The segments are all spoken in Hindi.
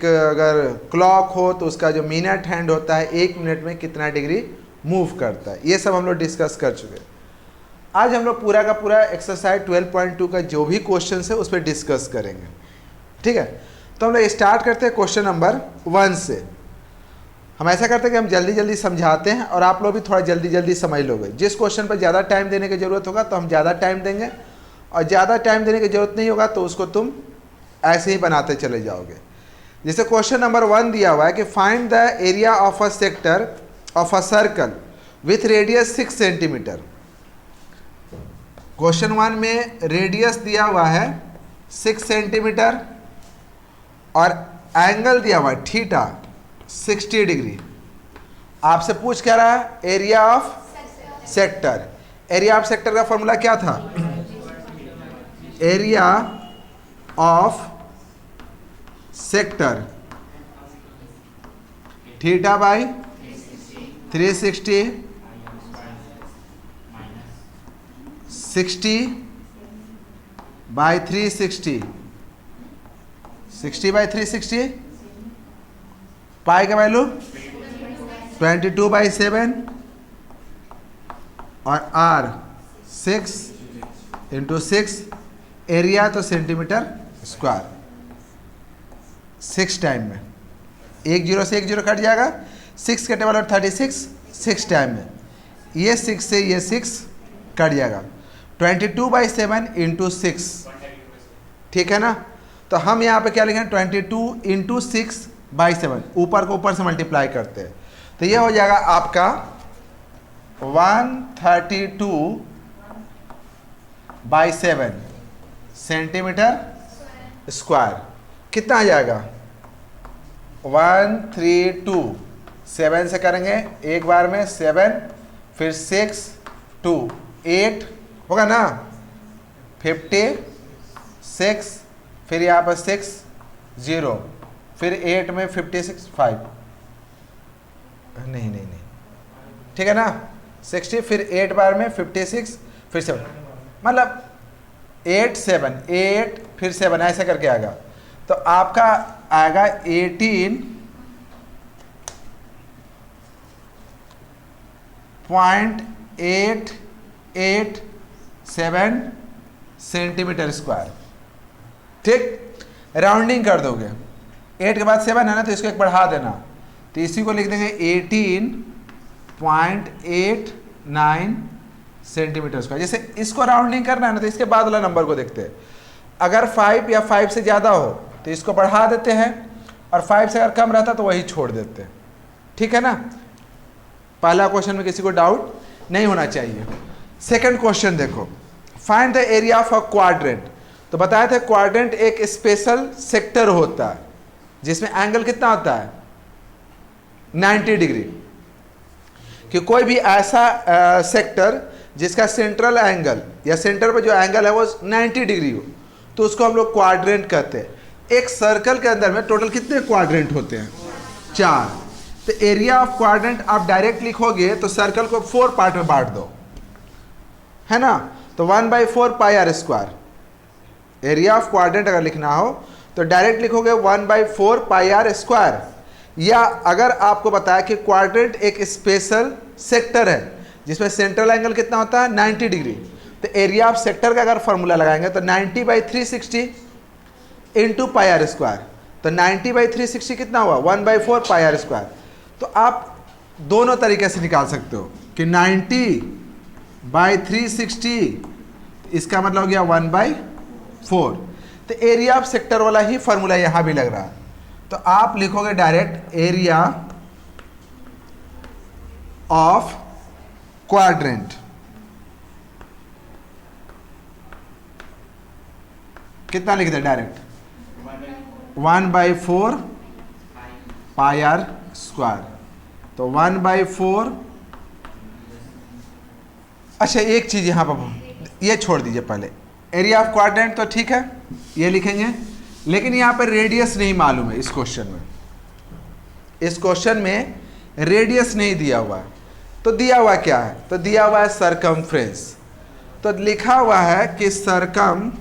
अगर क्लॉक हो तो उसका जो मिनट हैंड होता है 1 मिनट में कितना डिग्री मूव करता है, ये सब हम लोग डिस्कस कर चुके हैं। आज हम लोग पूरा का पूरा एक्सरसाइज 12.2 का जो भी क्वेश्चन है उस पर डिस्कस करेंगे, ठीक है। तो हम लोग स्टार्ट करते हैं क्वेश्चन नंबर 1 से। हम ऐसा करते हैं कि हम जल्दी जल्दी समझाते हैं और आप लोग भी थोड़ा जल्दी जल्दी समझ लोगे। जिस क्वेश्चन पर ज़्यादा टाइम देने की ज़रूरत होगा तो हम ज़्यादा टाइम देंगे, और ज़्यादा टाइम देने की ज़रूरत नहीं होगा तो उसको तुम ऐसे ही बनाते चले जाओगे। जैसे क्वेश्चन नंबर 1 दिया हुआ है कि find the area of a sector of a circle with radius 6 centimetre. Question 1 में रेडियस दिया हुआ है 6 सेंटीमीटर और एंगल दिया हुआ है थीटा 60 डिग्री। आपसे पूछ क्या रहा है, area of sector. Area of sector का फॉर्मूला क्या था, area of sector theta by 360 60 by 360 60 by 360 पाई का वैल्यू 22/7 और आर 6 इंटू 6 एरिया तो सेंटीमीटर स्क्वायर। 6 टाइम में 1 0 से 1 0 कट जाएगा, 6 के टेबल और 36 6 टाइम में ये 6 से ये 6 कट जाएगा। 22/7 इंटू 6, ठीक है ना। तो हम यहाँ पे क्या लिखेंगे 22 इंटू 6/7, ऊपर को ऊपर से मल्टीप्लाई करते हैं तो ये हो जाएगा आपका 132/7 सेंटीमीटर स्क्वायर। कितना आ जाएगा 132, 7 से करेंगे एक बार में 7, फिर 6 2 8 होगा ना, 56, फिर यहाँ पर 6 0, फिर 8 में 56 5 नहीं, ठीक है ना, 60, फिर 8 बार में 56, फिर 7, मतलब 8 7 8 फिर 7 ऐसा करके आएगा। तो आपका आएगा 18.887 सेंटीमीटर स्क्वायर, ठीक। राउंडिंग कर दोगे, 8 के बाद 7 है ना तो इसको एक बढ़ा देना, तो इसी को लिख देंगे 18.89 सेंटीमीटर स्क्वायर। जैसे इसको राउंडिंग करना है ना तो इसके बाद वाला नंबर को देखते हैं। अगर 5 या 5 से ज़्यादा हो तो इसको बढ़ा देते हैं, और 5 से अगर कम रहता तो वही छोड़ देते हैं, ठीक है ना। पहला क्वेश्चन में किसी को डाउट नहीं होना चाहिए। सेकंड क्वेश्चन देखो, find the area of a quadrant. तो बताया था क्वाड्रेंट एक स्पेशल सेक्टर होता है जिसमें एंगल कितना होता है 90 डिग्री। कि कोई भी ऐसा सेक्टर जिसका सेंट्रल एंगल या सेंटर पर जो एंगल है वो 90 डिग्री हो तो उसको हम लोग क्वाड्रेंट कहते हैं। एक सर्कल के अंदर में टोटल कितने क्वाड्रेंट होते हैं, 4। तो एरिया ऑफ क्वाड्रेंट आप डायरेक्ट लिखोगे तो सर्कल को 4 पार्ट में बांट दो, है ना। तो 1/4 pi are square. Area of quadrant अगर लिखना हो तो डायरेक्ट लिखोगे 1/4 पाई आर स्क्वायर। या अगर आपको बताया कि क्वाड्रेंट एक स्पेशल सेक्टर है जिसमें सेंट्रल एंगल कितना होता है 90 डिग्री, तो एरिया ऑफ सेक्टर का अगर फॉर्मूला लगाएंगे तो 90/360 इंटू पाई आर स्क्वायर। तो 90/360 कितना हुआ 1/4 पाई आर स्क्वायर। तो आप दोनों तरीके से निकाल सकते हो कि 90/360 इसका मतलब हो गया 1/4। तो एरिया ऑफ सेक्टर वाला ही फॉर्मूला यहाँ भी लग रहा है। तो आप लिखोगे डायरेक्ट एरिया ऑफ क्वाड्रेंट कितना लिख दे डायरेक्ट 1/4 पाई आर स्क्वायर। तो 1/4। अच्छा एक चीज यहाँ पर ये छोड़ दीजिए, पहले एरिया ऑफ क्वाड्रेंट तो ठीक है ये लिखेंगे, लेकिन यहाँ पर रेडियस नहीं मालूम है। इस क्वेश्चन में रेडियस नहीं दिया हुआ है। तो दिया हुआ क्या है, तो दिया हुआ है सरकमफ्रेंस। तो लिखा हुआ है कि सरकमफ्रेंस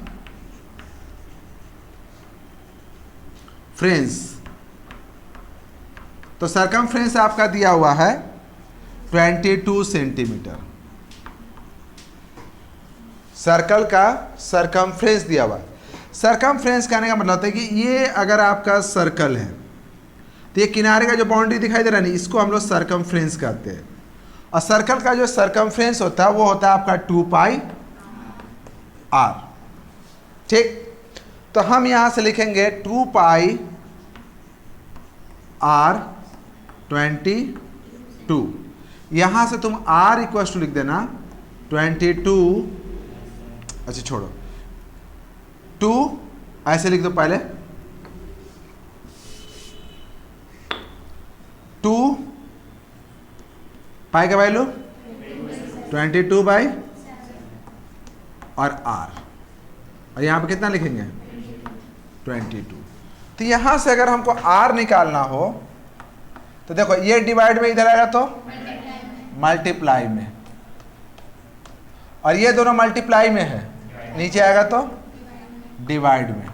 तो सरकमफ्रेंस आपका दिया हुआ है 22 सेंटीमीटर। सर्कल का सरकमफ्रेंस दिया हुआ है। सरकमफ्रेंस कहने का मतलब होता है कि ये अगर आपका सर्कल है तो ये किनारे का जो बाउंड्री दिखाई दे रहा है ना, इसको हम लोग सरकमफ्रेंस कहते हैं। और सर्कल का जो सरकमफ्रेंस होता है वो होता है आपका 2 पाई r। ठीक, तो हम यहां से लिखेंगे 2 पाई r 22। यहां से तुम r इक्वल टू लिख देना 22, अच्छा छोड़ो 2 ऐसे लिख दो पहले, 2 पाई का वैल्यू 22 बाई और r, और यहाँ पे कितना लिखेंगे 22। तो यहाँ से अगर हमको r निकालना हो तो देखो ये डिवाइड में इधर आएगा तो मल्टीप्लाई में, और ये दोनों मल्टीप्लाई में है, नीचे आएगा तो डिवाइड में।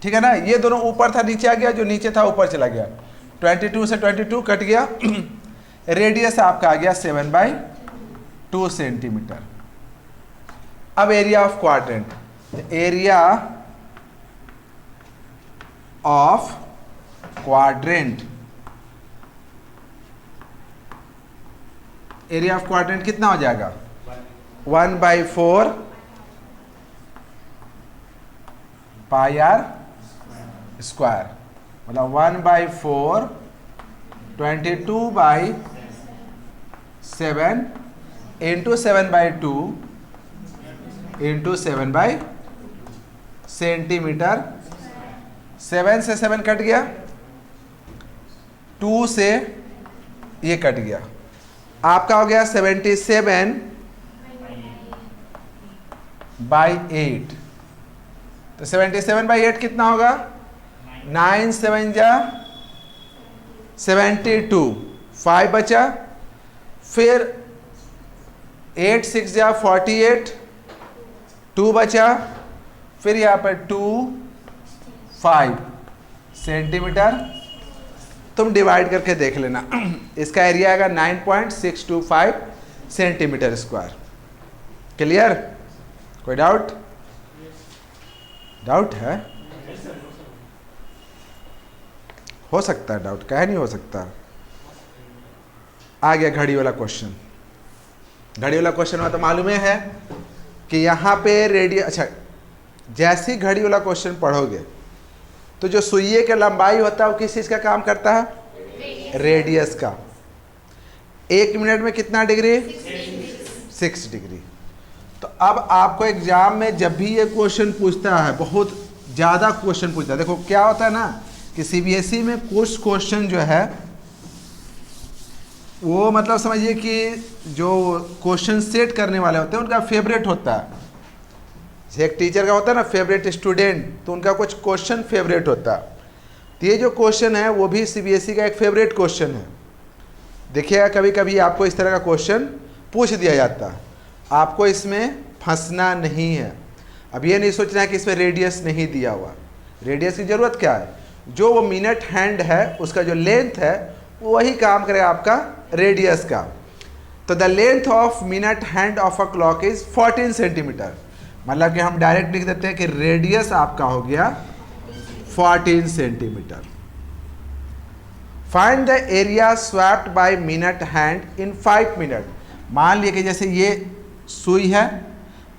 ठीक है ना, ये दोनों ऊपर था नीचे आ गया, जो नीचे था ऊपर चला गया। 22 से 22 कट गया। रेडियस आपका आ गया 7/2 सेंटीमीटर। अब area of quadrant, area of quadrant, area of quadrant कितना हो जाएगा 1/4 पाई r स्क्वायर, मतलब 1/4 22/7 इंटू 7/2 इंटू 7 सेंटीमीटर। 7 से 7 कट गया, 2 से ये कट गया, आपका हो गया 77/8। तो 77/8 कितना होगा 9 7 जा 72, 5 बचा, फिर 8 6 जा 48, 2 बचा, फिर यहाँ पर 2 5 सेंटीमीटर। तुम डिवाइड करके देख लेना, इसका एरिया आएगा 9.625 सेंटीमीटर स्क्वायर। क्लियर? कोई डाउट? डाउट है? हो सकता है डाउट, कहे नहीं हो सकता। आ गया घड़ी वाला क्वेश्चन। घड़ी वाला क्वेश्चन में तो मालूम है कि यहाँ पे रेडियस, अच्छा जैसी घड़ी वाला क्वेश्चन पढ़ोगे तो जो सुइये की लंबाई होता है वो किस चीज़ का काम करता है, रेडियस का। 1 मिनट में कितना डिग्री, 6 डिग्री। तो अब आपको एग्जाम में जब भी ये क्वेश्चन पूछता है, बहुत ज़्यादा क्वेश्चन पूछता है, देखो क्या होता है ना कि सीबीएसई में कुछ क्वेश्चन जो है वो मतलब समझिए कि जो क्वेश्चन सेट करने वाले होते हैं उनका फेवरेट होता है। एक टीचर का होता है ना फेवरेट स्टूडेंट, तो उनका कुछ क्वेश्चन फेवरेट होता है। तो ये जो क्वेश्चन है वो भी सीबीएसई का एक फेवरेट क्वेश्चन है। देखिएगा कभी कभी आपको इस तरह का क्वेश्चन पूछ दिया जाता है, आपको इसमें फंसना नहीं है। अब ये नहीं सोचना है कि इसमें रेडियस नहीं दिया हुआ। रेडियस की ज़रूरत क्या है, जो वो मिनट हैंड है उसका जो लेंथ है वही काम करेगा आपका रेडियस का। तो the length of minute hand of a clock is 14 centimetre, मतलब कि हम डायरेक्ट लिख देते हैं कि रेडियस आपका हो गया 14 centimetre. Find the area swapped by minute hand in 5 minute. मान लिया कि जैसे ये सुई है,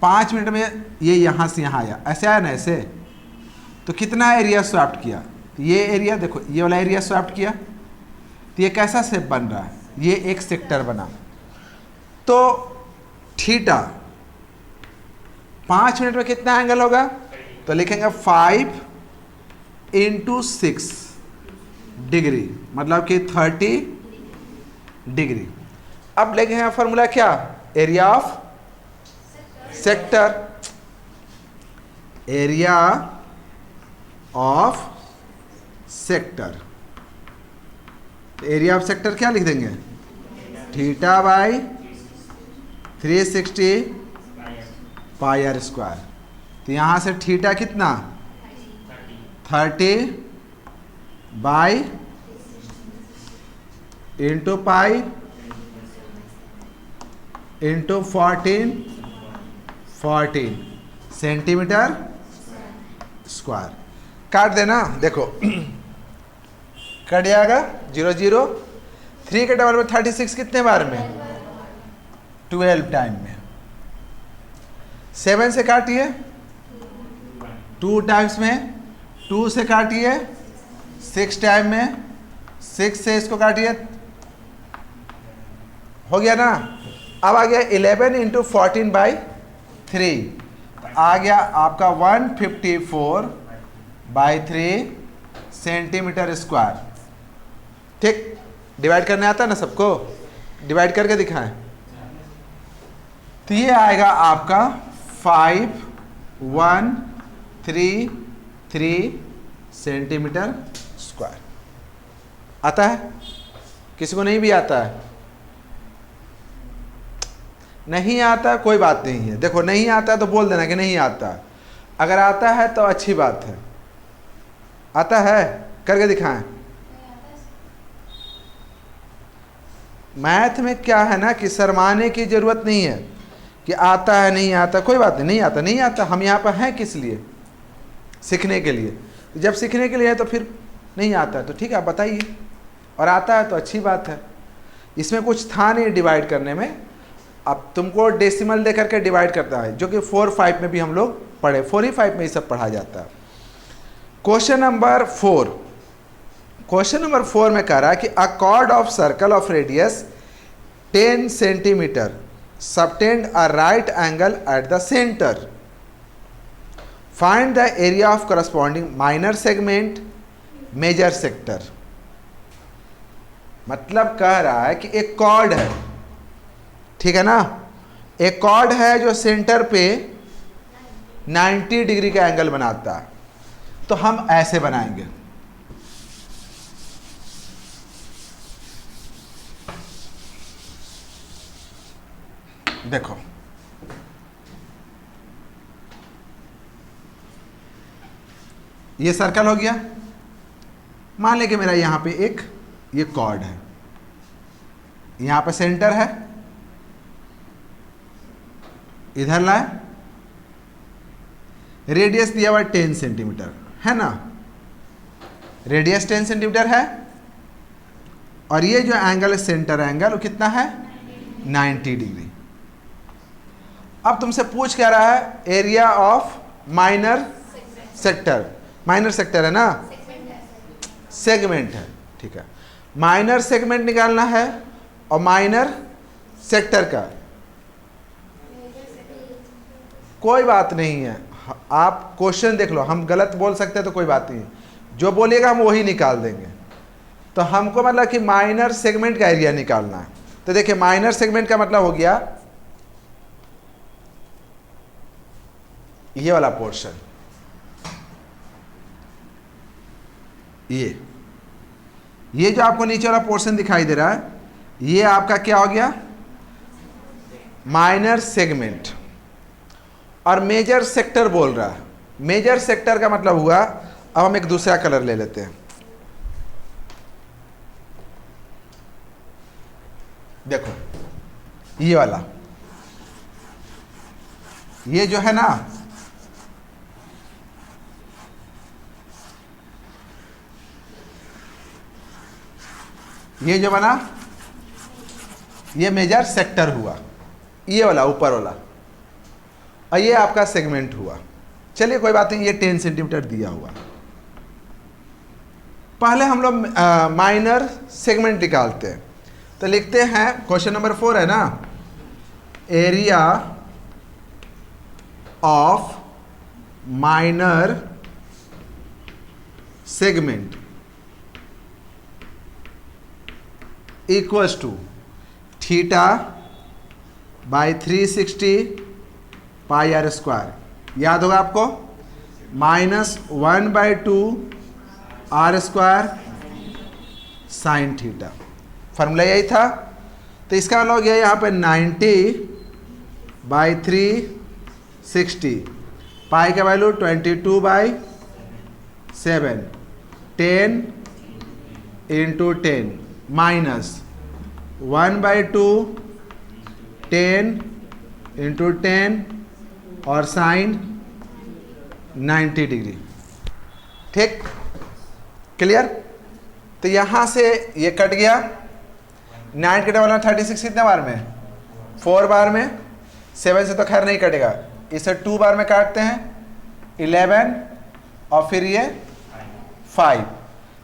5 मिनट में ये यहाँ से यहाँ आया, ऐसे आया ना ऐसे, तो कितना एरिया स्वैप्ट किया, तो ये एरिया देखो, ये वाला एरिया स्वैप्ट किया, तो ये कैसा शेप बन रहा है, ये एक सेक्टर बना। तो थीटा 5 मिनट में कितना एंगल होगा, तो लिखेंगे 5 × 6 डिग्री, मतलब कि 30 डिग्री। अब लिखेंगे फॉर्मूला क्या, area of sector, area of sector. Area of sector क्या लिख देंगे, theta by 360 pi r square. तो यहाँ से थीटा कितना 30 by into pi into 14 centimetre square. काट देना, देखो कट जाएगा 0 0। 3 के डबल में 36 कितने बार में? 12 टाइम में। 7 से काटिए 2 टाइम्स में, 2 से काटिए 6 टाइम में, 6 से इसको काटिए, हो गया ना। अब आ गया 11 इंटू 14/3, आ गया आपका 154/3 सेंटीमीटर स्क्वायर। ठीक, डिवाइड करने आता है ना सबको? डिवाइड करके दिखाएं तो ये आएगा आपका 5133 सेंटीमीटर स्क्वायर। आता है? किसी को नहीं भी आता है? नहीं आता कोई बात नहीं है। देखो नहीं आता तो बोल देना कि नहीं आता। अगर आता है तो अच्छी बात है। आता है? करके दिखाएं। मैथ में क्या है ना कि शर्माने की जरूरत नहीं है कि आता है नहीं आता, कोई बात नहीं, नहीं आता। हम यहाँ पर हैं किस लिए? सीखने के लिए। जब सीखने के लिए है तो फिर नहीं आता है तो ठीक है, आप बताइए। और आता है तो अच्छी बात है। इसमें कुछ था नहीं डिवाइड करने में। अब तुमको डेसिमल दे करके डिवाइड करता है, जो कि 4 5 में भी हम लोग पढ़े। 4 ही 5 में ये सब पढ़ा जाता है। क्वेश्चन नंबर 4, क्वेश्चन नंबर 4 में कह रहा है कि a chord of circle of radius 10 centimetre subtend a right angle at the centre, find the area of corresponding minor segment major sector. मतलब कह रहा है कि एक कॉर्ड है, ठीक है ना, एक कॉर्ड है जो सेंटर पे 90 डिग्री का एंगल बनाता है। तो हम ऐसे बनाएंगे, देखो ये सर्कल हो गया। मान लें कि मेरा यहां पे एक ये कॉर्ड है, यहां पे सेंटर है, इधर लाए, रेडियस दिया हुआ 10 सेंटीमीटर है ना, रेडियस 10 सेंटीमीटर है। और ये जो एंगल है सेंटर एंगल, वो कितना है? 90 डिग्री। अब तुमसे पूछ क्या रहा है? Area of minor sector. Minor sector है ना, सेगमेंट है, ठीक है। माइनर सेगमेंट निकालना है और माइनर सेक्टर का कोई बात नहीं है। आप क्वेश्चन देख लो, हम गलत बोल सकते हैं तो कोई बात नहीं, जो बोलेगा हम वही निकाल देंगे। तो हमको मतलब कि माइनर सेगमेंट का एरिया निकालना है। तो देखिए माइनर सेगमेंट का मतलब हो गया ये वाला पोर्शन, ये जो आपको नीचे वाला पोर्शन दिखाई दे रहा है, ये आपका क्या हो गया? Minor segment. और मेजर सेक्टर बोल रहा है। मेजर सेक्टर का मतलब हुआ, अब हम एक दूसरा कलर ले लेते हैं। देखो ये वाला, ये जो है ना, ये जो बना, ये मेजर सेक्टर हुआ, ये वाला ऊपर वाला, और ये आपका सेगमेंट हुआ। चलिए कोई बात नहीं, ये 10 सेंटीमीटर दिया हुआ। पहले हम लोग माइनर सेगमेंट निकालते हैं। तो लिखते हैं, क्वेश्चन नंबर 4 है ना, area of minor segment equals to theta by 360 pi are square. याद होगा आपको, -1/2 are square sine theta. Formula यही था। तो इसका मतलब हो गया यहाँ पे 90/360, पाई का वैल्यू 22/7, 10 × 10, माइनस 1/2 10 इंटू 10 और साइन 90 डिग्री। ठीक, क्लियर। तो यहां से ये कट गया, 9 के डबल में 36 कितने बार में, 4 बार में, 7 से तो खैर नहीं कटेगा, इसे 2 बार में काटते हैं, 11 और फिर ये 5,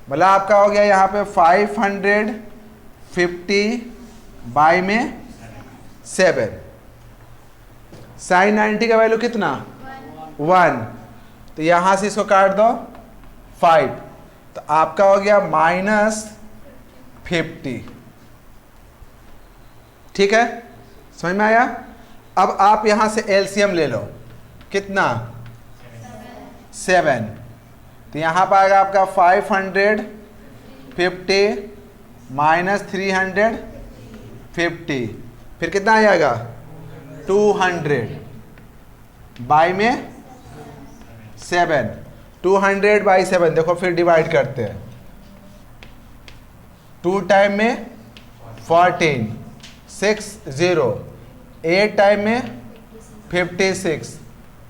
मतलब आपका हो गया यहाँ पे 550 बाई में 7। साइन 90 का वैल्यू कितना, 1, तो यहाँ से इसको काट दो 5, तो आपका हो गया -50। ठीक है, समझ में आया। अब आप यहां से एलसीएम ले लो, कितना, 7, तो यहां पर आएगा आपका 550 माइनस 350, फिर कितना आ जाएगा 200 बाई में 7, 200 बाई 7, देखो फिर डिवाइड करते हैं, 2 टाइम में 14, 6 0, 8 टाइम में 56,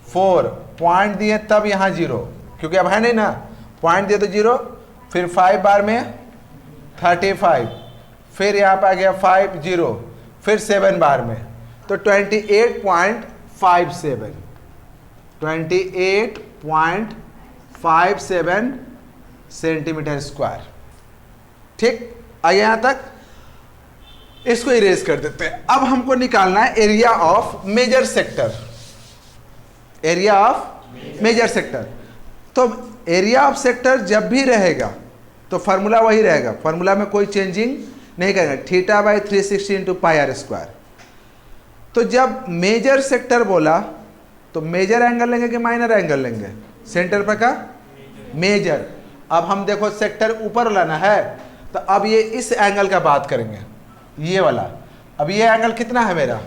4 पॉइंट दिए तब यहाँ 0, क्योंकि अब है नहीं ना, पॉइंट दिए तो 0, फिर 5 बार में 35, फिर यहाँ पे आ गया 5 0, फिर 7 बार में, तो 28.57 सेंटीमीटर स्क्वायर। ठीक, आइए यहाँ तक, इसको इरेज कर देते हैं। अब हमको निकालना है area of major sector, area of major sector. तो एरिया ऑफ सेक्टर जब भी रहेगा तो फार्मूला वही रहेगा, फार्मूला में कोई चेंजिंग नहीं करेंगे, θ/360 इंटू πr²। तो जब मेजर सेक्टर बोला तो मेजर एंगल लेंगे कि माइनर एंगल लेंगे, सेंटर पर का मेजर। अब हम देखो सेक्टर ऊपर लाना है, तो अब ये इस एंगल का बात करेंगे, ये वाला। अब ये एंगल कितना है मेरा,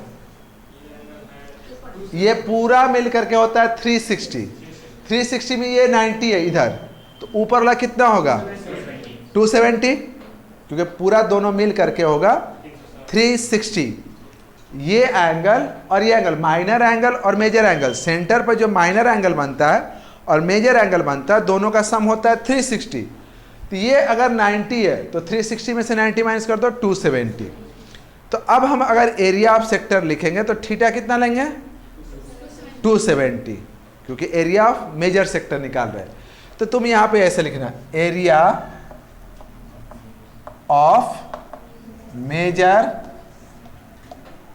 ये पूरा मिल करके होता है 360, 360 में ये 90 है इधर, तो ऊपर वाला कितना होगा 270, क्योंकि पूरा दोनों मिल करके होगा 360। ये एंगल और ये एंगल, माइनर एंगल और मेजर एंगल, सेंटर पर जो माइनर एंगल बनता है और मेजर एंगल बनता है, दोनों का सम होता है 360। तो ये अगर 90 है तो 360 में से 90 माइनस कर दो 270। तो अब हम अगर एरिया ऑफ सेक्टर लिखेंगे तो थीटा कितना लेंगे 270, क्योंकि एरिया ऑफ मेजर सेक्टर निकाल रहे हैं। तो तुम यहां पे ऐसे लिखना, area of major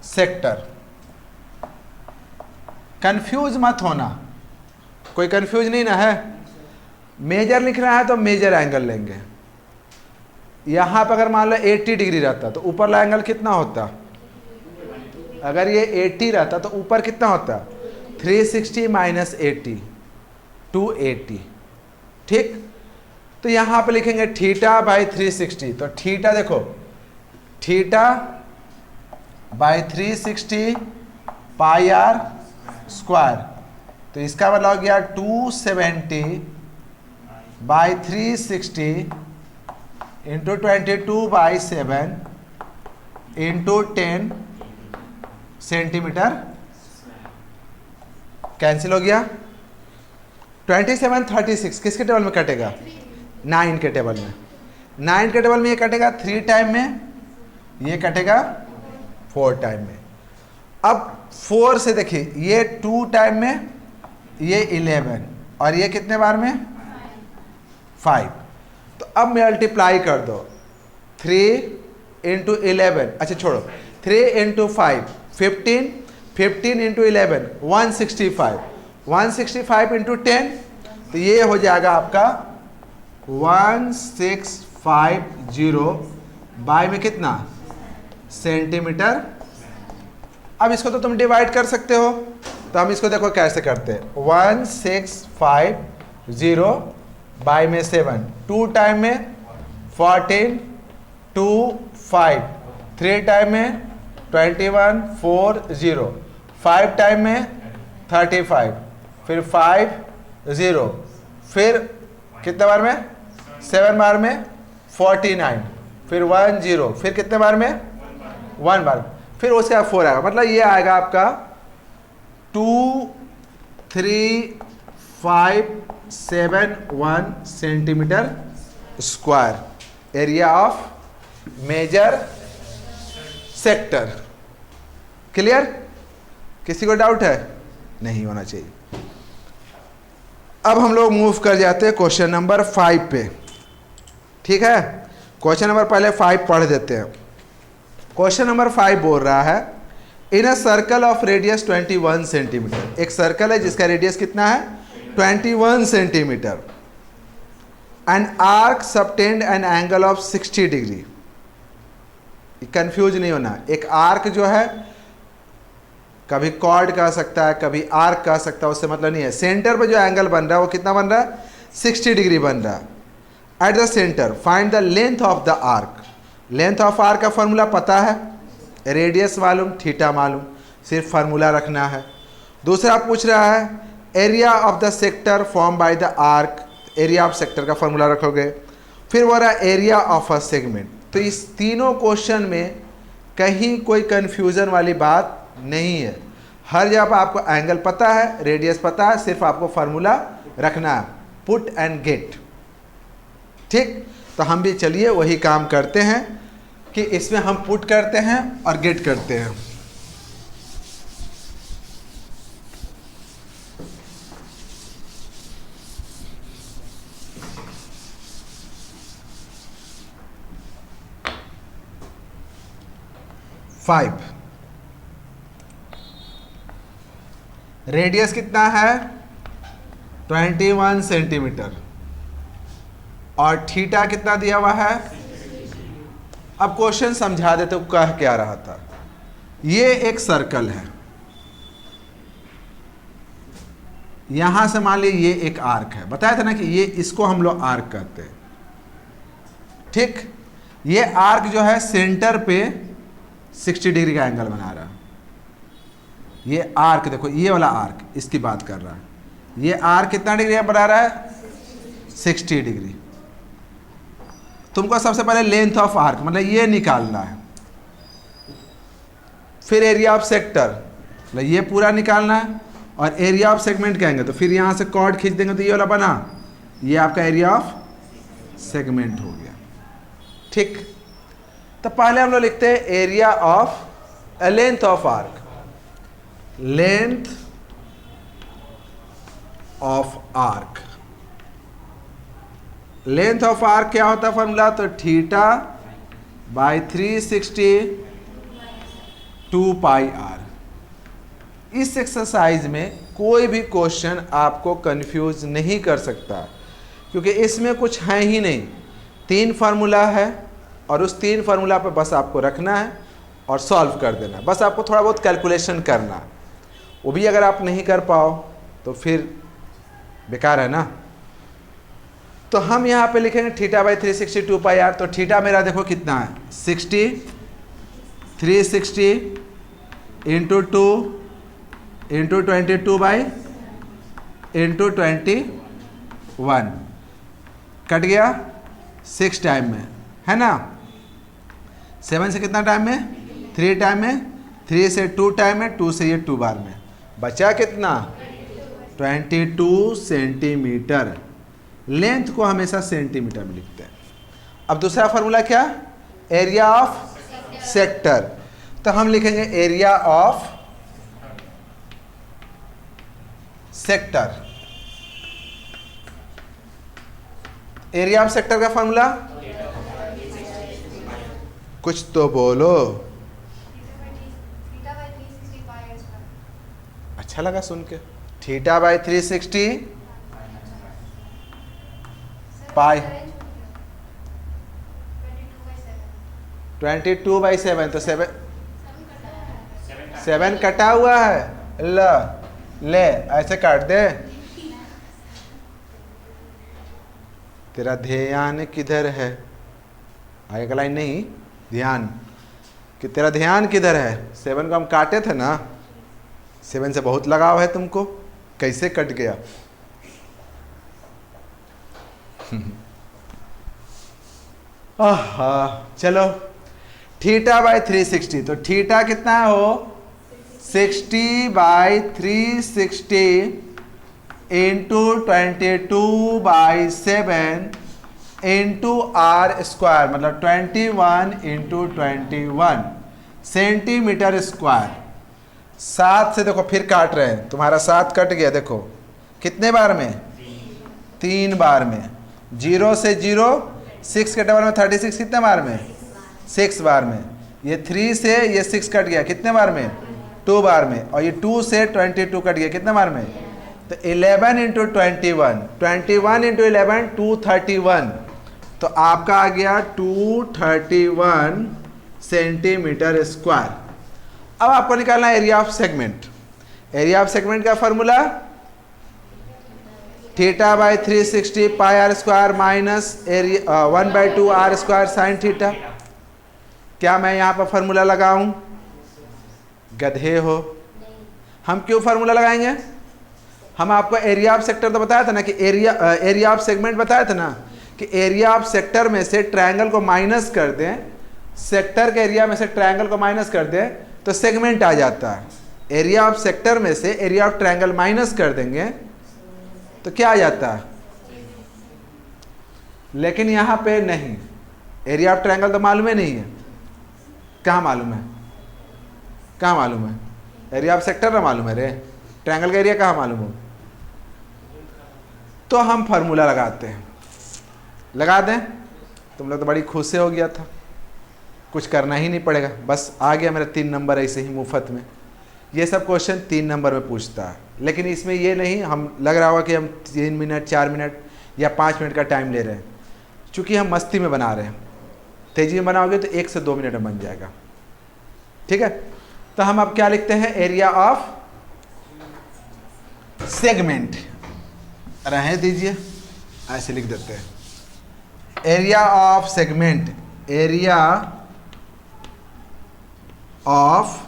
sector. Confuse मत होना, कोई कंफ्यूज नहीं ना है। मेजर लिखना है तो मेजर एंगल लेंगे। यहां पर अगर मान लो 80 डिग्री रहता तो ऊपर वाला एंगल कितना होता, अगर ये 80 रहता तो ऊपर कितना होता 360 माइनस 80 280। ठीक, तो यहां पे लिखेंगे θ/360। तो थीटा देखो, θ/360 πr², तो इसका मतलब हो गया 270/360 इंटू 22/7 इंटू 10 सेंटीमीटर। कैंसिल हो गया। 27 36 किसके टेबल में कटेगा, 9 के टेबल में। 9 के टेबल में ये कटेगा 3 टाइम में, ये कटेगा 4 टाइम में। अब 4 से देखिए, ये 2 टाइम में, ये 11 और ये कितने बार में 5। तो अब मल्टीप्लाई कर दो 3 इंटू 11, अच्छा छोड़ो, 3 इंटू 5 15, 15 इंटू 11 165, 165 इंटू 10, तो ये हो जाएगा आपका 1650 बाई में कितना सेंटीमीटर। अब इसको तो तुम डिवाइड कर सकते हो, तो हम इसको देखो कैसे करते हैं। 1650 बाई में 7, 2 टाइम में 14 2 5, 3 टाइम में 21 4 0, 5 टाइम में 35, फिर 5 0, फिर कितने बार में 7 बार में 49, फिर 1 0, फिर कितने बार में 1 बार, फिर उसके बाद 4 आएगा। मतलब ये आएगा आपका 2 3 5 7 1 centimetre square area of major sector. Clear? किसी को डाउट है? नहीं होना चाहिए। अब हम लोग मूव कर जाते हैं क्वेश्चन नंबर 5 पे। ठीक है, क्वेश्चन नंबर पहले 5 पढ़ देते हैं। क्वेश्चन नंबर 5 बोल रहा है in a circle of radius 21 centimetre. एक सर्कल है जिसका रेडियस कितना है 21 centimetre. An arc subtend an angle of 60 degree. Confuse नहीं होना, एक आर्क जो है कभी कॉर्ड कह सकता है, कभी आर्क कह सकता है, उससे मतलब नहीं है। सेंटर पे जो एंगल बन रहा है वो कितना बन रहा है 60 डिग्री बन रहा है। Eight the centre find the length of the arc. Length of arc का फॉर्मूला पता है, रेडियस मालूम, थीटा मालूम, सिर्फ फार्मूला रखना है। दूसरा पूछ रहा है area of the sector form by the arc. Area of sector का फॉर्मूला रखोगे। फिर वो रहा एरिया ऑफ अ सेगमेंट। तो इस तीनों क्वेश्चन में कहीं कोई कंफ्यूजन वाली बात नहीं है। हर जगह पर आपको एंगल पता है, रेडियस पता है, सिर्फ आपको फार्मूला रखना है, पुट एंड गेट। ठीक, तो हम भी चलिए वही काम करते हैं कि इसमें हम पुट करते हैं और गेट करते हैं। फाइव, रेडियस कितना है 21 सेंटीमीटर और थीटा कितना दिया हुआ है। अब क्वेश्चन समझा देते कह क्या रहा था। ये एक सर्कल है, यहां से मान लीजिए ये एक आर्क है। बताया था ना कि ये इसको हम लोग आर्क कहते हैं। ठीक, ये आर्क जो है सेंटर पे 60 डिग्री का एंगल बना रहा है। ये आर्क देखो, ये वाला आर्क इसकी बात कर रहा है। ये आर्क कितना डिग्री बना रहा है 60 डिग्री। तुमको सबसे पहले लेंथ ऑफ आर्क मतलब ये निकालना है। फिर एरिया ऑफ सेक्टर मतलब ये पूरा निकालना है। और एरिया ऑफ सेगमेंट कहेंगे तो फिर यहाँ से कॉर्ड खींच देंगे तो ये वाला बना, ये आपका एरिया ऑफ सेगमेंट हो गया। ठीक, तो पहले हम लोग लिखते हैं area of length of arc. Length of arc, length of arc क्या होता है फॉर्मूला, तो थीटा बाय 360 2 पाई आर। इस एक्सरसाइज में कोई भी क्वेश्चन आपको कंफ्यूज नहीं कर सकता क्योंकि इसमें कुछ है ही नहीं। 3 फार्मूला है और उस 3 फार्मूला पर बस आपको रखना है और सॉल्व कर देना। बस आपको थोड़ा बहुत कैलकुलेशन करना, वो भी अगर आप नहीं कर पाओ तो फिर बेकार है ना। तो हम यहाँ पे लिखेंगे थीटा बाई 360 2 पाई आर। तो थीटा मेरा देखो कितना है 60, 360 into 2 into 22 by into 21 cut गया 6 टाइम में, है ना। 7 से कितना टाइम में 3 टाइम में, 3 से 2 टाइम में, 2 से ये 2 बार में, बचा कितना 22 सेंटीमीटर। लेंथ को हमेशा सेंटीमीटर में लिखते हैं। अब दूसरा फार्मूला क्या, एरिया ऑफ सेक्टर। तो हम लिखेंगे area of sector. Area of sector का फार्मूला कुछ तो बोलो। अच्छा लगा सुन के। थीटा बाई 360 पाई 22/7 तो 7 कटा हुआ है। ले ऐसे काट दे। तेरा ध्यान किधर है, आगे का लाइन नहीं, ध्यान कि तेरा ध्यान किधर है। 7 को हम काटे थे ना, 7 से बहुत लगाव है तुमको, कैसे कट गया। चलो थीटा बाई 360, तो थीटा कितना हो 60/360 इंटू 22/7 इंटू आर स्क्वायर, मतलब 21 इंटू 21 सेंटीमीटर स्क्वायर। 7 से देखो फिर काट रहे हैं, तुम्हारा 7 कट गया, देखो कितने बार में 3 बार में। 0 से 0, 6 के डबल में 36 कितने बार में 6 बार में। ये 3 से ये 6 कट गया कितने बार में 2 बार में। और ये 2 से 22 कट गया कितने बार में, तो 11 इंटू 21, 21 इंटू 11 231, तो आपका आ गया 231 सेंटीमीटर स्क्वायर। अब आपको निकालना है area of segment. Area of segment का formula theta by 360 pi are square minus area 1/2 are square sine theta. क्या मैं यहाँ पर फॉर्मूला लगाऊं? गधे हो। हम क्यों फार्मूला लगाएंगे? हम आपको एरिया ऑफ सेक्टर तो बताया था ना कि एरिया ऑफ सेगमेंट बताया था ना कि एरिया ऑफ सेक्टर में से ट्रायंगल को माइनस कर दें, सेक्टर के एरिया में से ट्रायंगल को माइनस कर दें तो सेगमेंट आ जाता है। एरिया ऑफ सेक्टर में से एरिया ऑफ ट्रायंगल माइनस कर देंगे तो क्या आ जाता है, लेकिन यहाँ पे नहीं। एरिया ऑफ ट्रायंगल तो मालूम ही नहीं है। कहाँ मालूम है? कहाँ मालूम है? एरिया ऑफ सेक्टर ना मालूम है रे, ट्रायंगल का एरिया कहाँ मालूम हो? तो हम फार्मूला लगाते हैं। लगा दें? तुम लोग तो बड़ी खुश से हो गया था, कुछ करना ही नहीं पड़ेगा, बस आ गया मेरा 3 नंबर ऐसे ही मुफ्त में। ये सब क्वेश्चन 3 नंबर में पूछता है, लेकिन इसमें ये नहीं हम लग रहा होगा कि हम 3 मिनट 4 मिनट या 5 मिनट का टाइम ले रहे हैं। चूँकि हम मस्ती में बना रहे हैं, तेजी में बनाओगे तो 1 से 2 मिनट में बन जाएगा। ठीक है, तो हम अब क्या लिखते हैं? Area of segment. रहने दीजिए, ऐसे लिख देते हैं area of segment. Area of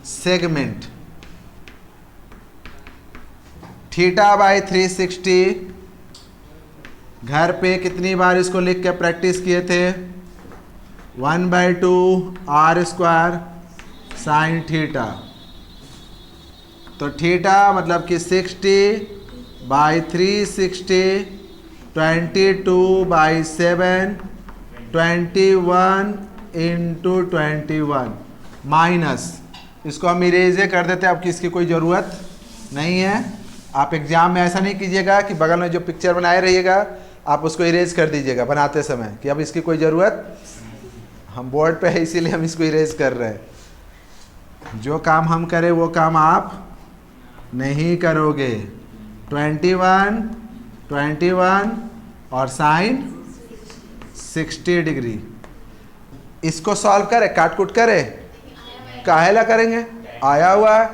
segment theta by 360। घर पे कितनी बार इसको लिख के प्रैक्टिस किए थे? 1/2 आर स्क्वायर साइन थीटा। तो थीटा मतलब कि 60/360 22/7 21 इंटू 21 माइनस, इसको हम इरेजे कर देते हैं। अब किसकी कोई ज़रूरत नहीं है। आप एग्ज़ाम में ऐसा नहीं कीजिएगा कि बगल में जो पिक्चर बनाए रहिएगा आप उसको इरेज कर दीजिएगा बनाते समय कि अब इसकी कोई ज़रूरत, हम बोर्ड पे है इसीलिए हम इसको इरेज कर रहे हैं। जो काम हम करें वो काम आप नहीं करोगे। 21 और साइन 60 डिग्री। इसको सॉल्व करें, काट कुट करें, काहेला करेंगे, आया हुआ है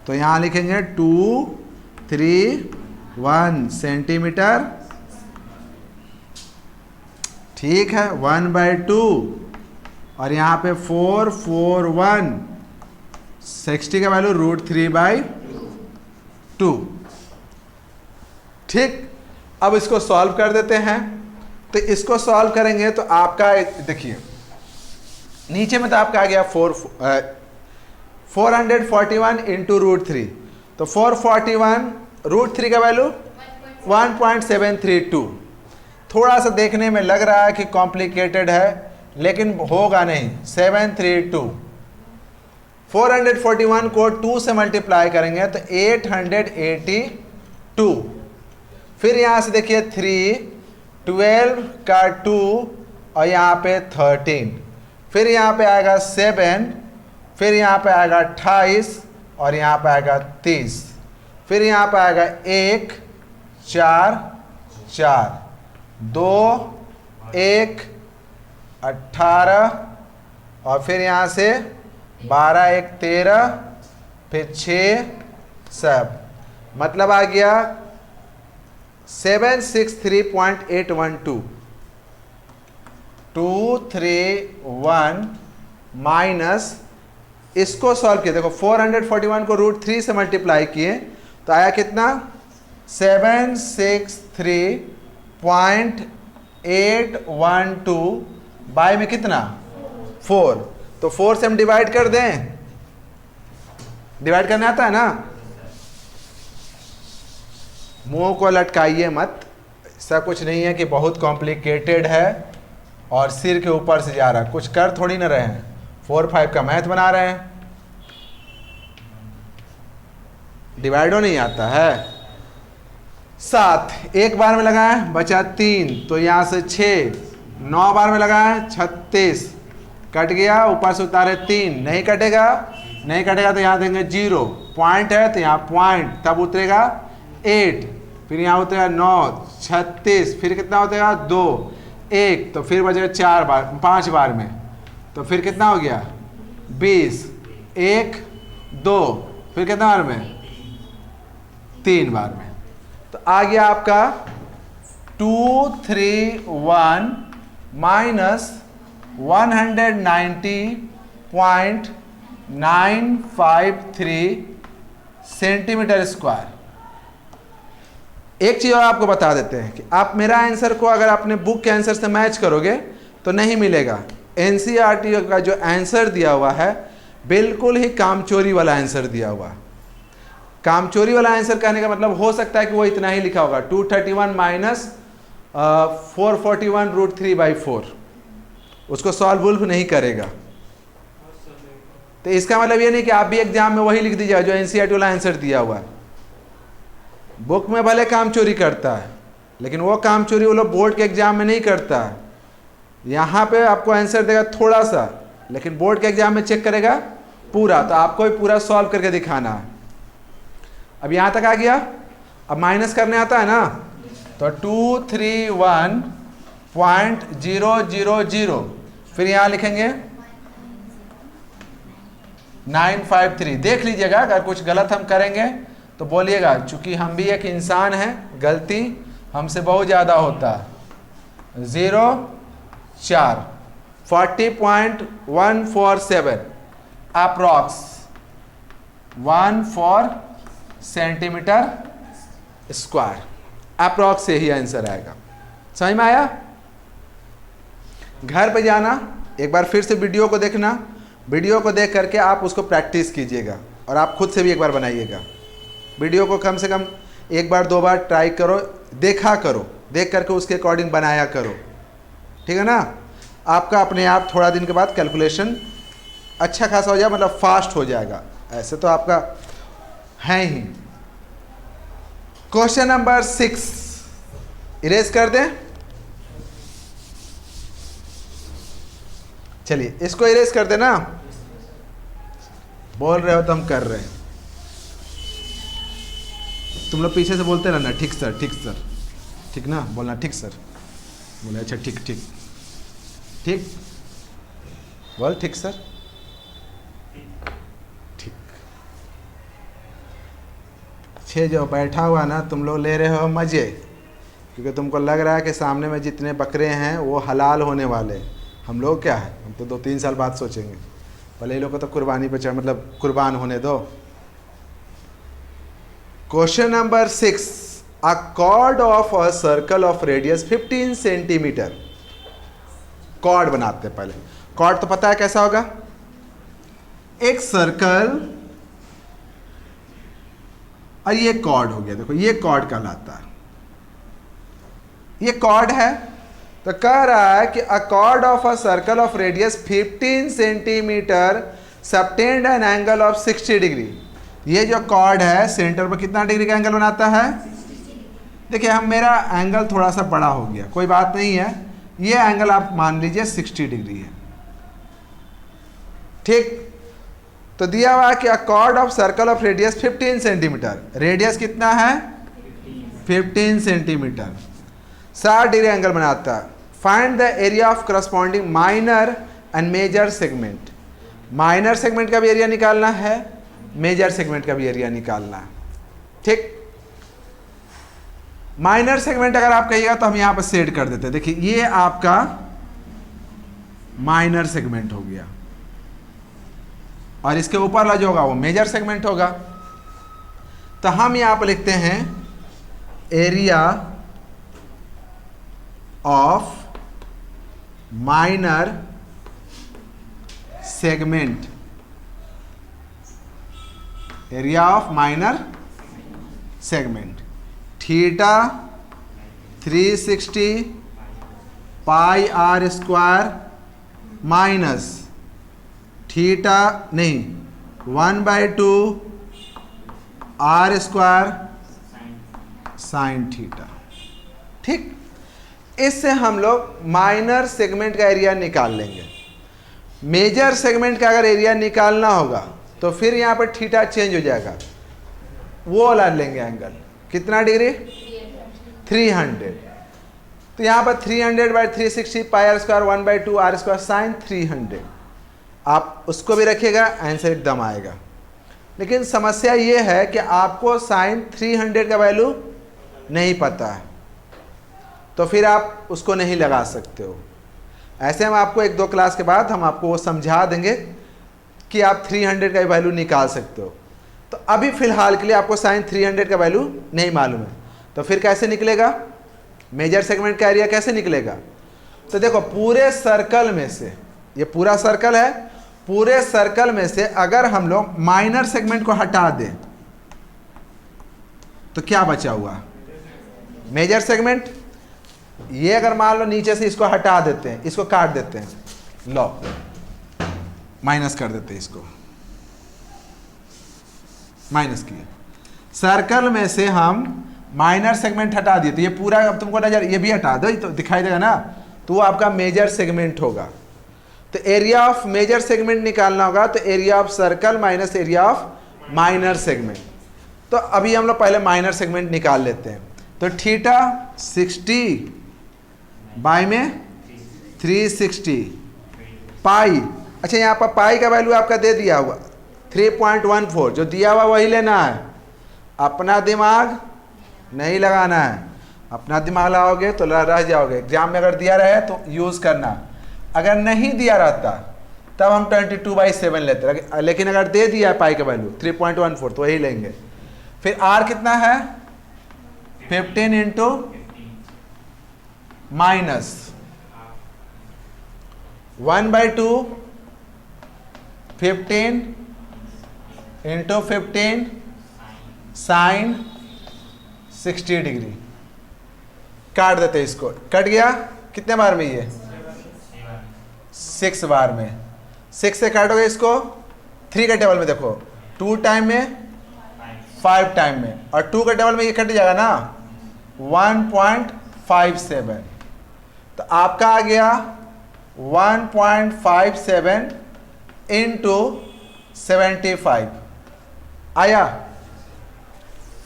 तो यहाँ लिखेंगे 231 सेंटीमीटर। ठीक है, 1/2 और यहाँ पे 441, 60 का वैल्यू √3/2। ठीक, अब इसको सॉल्व कर देते हैं। तो इसको सॉल्व करेंगे तो आपका देखिए नीचे में तो आपका आ गया 441 इंटू √3, तो 441 √3 का वैल्यू 1.732। थोड़ा सा देखने में लग रहा है कि कॉम्प्लिकेटेड है, लेकिन होगा नहीं। 732, 441 को 2 से मल्टीप्लाई करेंगे तो 882। फिर यहाँ से देखिए 3, 12 का 2 और यहाँ पे 13, फिर यहाँ पे आएगा 7, फिर यहाँ पे आएगा 28 और यहाँ पे आएगा 30, फिर यहाँ पे आएगा 1 4 4 2 1 18 और फिर यहाँ से 12 1 13, फिर 6 7, मतलब आ गया 763.812। 231 माइनस, इसको सॉल्व किया, देखो 441 को √3 से मल्टीप्लाई किए तो आया कितना? 763.812। 812 बाय में कितना 4, तो 4 से हम डिवाइड कर दें, डिवाइड करने आता है ना। मुंह को लटकाइए मत, ऐसा कुछ नहीं है कि बहुत कॉम्प्लिकेटेड है और सिर के ऊपर से जा रहा है, कुछ कर थोड़ी ना रहे हैं, 4 5 का मैथ बना रहे हैं। डिवाइडो नहीं आता है। 7 एक बार में लगाए बचा 3, तो यहाँ से 6, 9 बार में लगाए 36, कट गया, ऊपर से उतारे 3, नहीं कटेगा, नहीं कटेगा तो यहाँ देंगे 0, पॉइंट है तो यहाँ पॉइंट, तब उतरेगा 8, फिर यहाँ उतरेगा 9, 36, फिर कितना उतरेगा 2, 1, तो फिर बचेगा 4 बार 5 बार में, तो फिर कितना हो गया 20, 1 2, फिर कितना बार में 3 बार में। तो आ गया आपका 231 माइनस 190.953 सेंटीमीटर स्क्वायर। एक चीज और आपको बता देते हैं कि आप मेरा आंसर को अगर अपने बुक के आंसर से मैच करोगे तो नहीं मिलेगा। एनसीईआरटी का जो आंसर दिया हुआ है बिल्कुल ही कामचोरी वाला आंसर दिया हुआ है। कामचोरी वाला आंसर कहने का मतलब हो सकता है कि वो इतना ही लिखा होगा, 231 माइनस 441√3/4, उसको सॉल्व वुल्फ नहीं करेगा। तो इसका मतलब ये नहीं कि आप भी एग्जाम में वही लिख दीजिएगा जो एनसीईआरटी वाला आंसर दिया हुआ है। बुक में भले काम चोरी करता है, लेकिन वो काम चोरी वो लोग बोर्ड के एग्जाम में नहीं करता है। यहाँ पे आपको आंसर देगा थोड़ा सा, लेकिन बोर्ड के एग्जाम में चेक करेगा पूरा, तो आपको भी पूरा सॉल्व करके दिखाना है। अब यहाँ तक आ गया। अब माइनस करने आता है ना, तो 231.000, फिर यहाँ लिखेंगे 953। देख लीजिएगा, अगर कुछ गलत हम करेंगे तो बोलिएगा, चूंकि हम भी एक इंसान हैं, गलती हमसे बहुत ज़्यादा होता है। 0 4 40.147 अप्रॉक्स 14 सेंटीमीटर स्क्वायर, अप्रॉक्स से ही आंसर आएगा। समझ में आया? घर पे जाना, एक बार फिर से वीडियो को देखना, वीडियो को देख करके आप उसको प्रैक्टिस कीजिएगा और आप खुद से भी एक बार बनाइएगा। वीडियो को कम से कम 1 बार 2 बार ट्राई करो, देखा करो, देख करके उसके अकॉर्डिंग बनाया करो, ठीक है ना। आपका अपने आप थोड़ा दिन के बाद कैलकुलेशन अच्छा खासा हो जाए, मतलब फास्ट हो जाएगा। ऐसे तो आपका है ही। क्वेश्चन नंबर 6 इरेज कर दें। चलिए इसको इरेज कर देना। बोल रहे हो तो हम कर रहे हैं। तुम लोग पीछे से बोलते रहना, ठीक सर, ठीक सर, ठीक ना, बोलना ठीक सर। बोले अच्छा ठीक ठीक ठीक, बोल ठीक सर, ठीक। 6 जो बैठा हुआ ना, तुम लोग ले रहे हो मज़े, क्योंकि तुमको लग रहा है कि सामने में जितने बकरे हैं वो हलाल होने वाले। हम लोग क्या है, हम तो 2-3 साल बाद सोचेंगे। पहले ये लोग को तो कुर्बानी पे मतलब कुर्बान होने दो। Question number 6, a chord of a circle of radius 15 centimetre. Chord बनाते हैं पहले। कॉर्ड तो पता है कैसा होगा, एक सर्कल और ये कॉर्ड हो गया। देखो ये कॉर्ड कहलाता है, ये कॉर्ड है। तो कह रहा है कि a chord of a circle of radius 15 centimetre subtend an angle of 60 degree. ये जो कॉर्ड है सेंटर पर कितना डिग्री का एंगल बनाता है? देखिए हम मेरा एंगल थोड़ा सा बड़ा हो गया, कोई बात नहीं है। ये एंगल आप मान लीजिए 60 डिग्री है, ठीक। तो दिया हुआ कि a chord of circle of radius 15 centimetre, radius कितना है 15 सेंटीमीटर, 60 डिग्री एंगल बनाता है। Find the area of corresponding minor and major segment. Minor segment का भी एरिया निकालना है, मेजर सेगमेंट का भी एरिया निकालना है, ठीक। माइनर सेगमेंट अगर आप कहिएगा तो हम यहां पर सेट कर देते हैं। देखिए ये आपका माइनर सेगमेंट हो गया और इसके ऊपर वाला जो होगा वो मेजर सेगमेंट होगा। तो हम यहां पर लिखते हैं area of minor segment, area of minor segment, theta 360 pi are square minus theta नहीं 1/2 आर स्क्वायर साइन थीटा। ठीक, इससे हम लोग माइनर सेगमेंट का एरिया निकाल लेंगे। मेजर सेगमेंट का अगर एरिया निकालना होगा तो फिर यहाँ पर थीटा चेंज हो जाएगा, वो वाला लेंगे एंगल, कितना डिग्री 300। तो यहाँ पर 300/360 pi are square 1/2 are square sine 300, आप उसको भी रखिएगा, आंसर एकदम आएगा। लेकिन समस्या ये है कि आपको साइन 300 का वैल्यू नहीं पता है, तो फिर आप उसको नहीं लगा सकते हो। ऐसे हम आपको 1-2 क्लास के बाद हम आपको वो समझा देंगे कि आप 300 का वैल्यू निकाल सकते हो। तो अभी फ़िलहाल के लिए आपको साइन 300 का वैल्यू नहीं मालूम है, तो फिर कैसे निकलेगा मेजर सेगमेंट का एरिया, कैसे निकलेगा? तो देखो पूरे सर्कल में से, ये पूरा सर्कल है, पूरे सर्कल में से अगर हम लोग माइनर सेगमेंट को हटा दें तो क्या बचा हुआ मेजर सेगमेंट। ये अगर मान लो नीचे से इसको हटा देते हैं, इसको काट देते हैं, लो माइनस कर देते हैं, इसको माइनस किए, सर्कल में से हम माइनर सेगमेंट हटा दिए, तो ये पूरा अब तुमको नजर, ये भी हटा दो तो दिखाई देगा ना, तो वो आपका मेजर सेगमेंट होगा। तो एरिया ऑफ मेजर सेगमेंट निकालना होगा, तो area of circle minus area of minor segment. तो अभी हम लोग पहले माइनर सेगमेंट निकाल लेते हैं। तो थीटा 60 बाई में 360 पाई, अच्छा यहाँ पर पाई का वैल्यू आपका दे दिया हुआ 3.14, जो दिया हुआ वही लेना है, अपना दिमाग नहीं लगाना है। अपना दिमाग लगाओगे तो रह जाओगे, एग्जाम में अगर दिया रहे तो यूज़ करना, अगर नहीं दिया रहता तब हम 22/7 लेते, लेकिन अगर दे दिया है पाई का वैल्यू 3.14 तो वही लेंगे। फिर आर कितना है 15 into minus 1/2 15 into 15 sine 60 degree. काट देते इसको, कट गया, कितने बार में ये 6 बार में, 6 से काटोगे इसको 3 के टेबल में, देखो 2 टाइम में 5 टाइम में, और 2 के टेबल में ये कट जाएगा ना 1.57, तो आपका आ गया 1.57 इंटू 75 आया,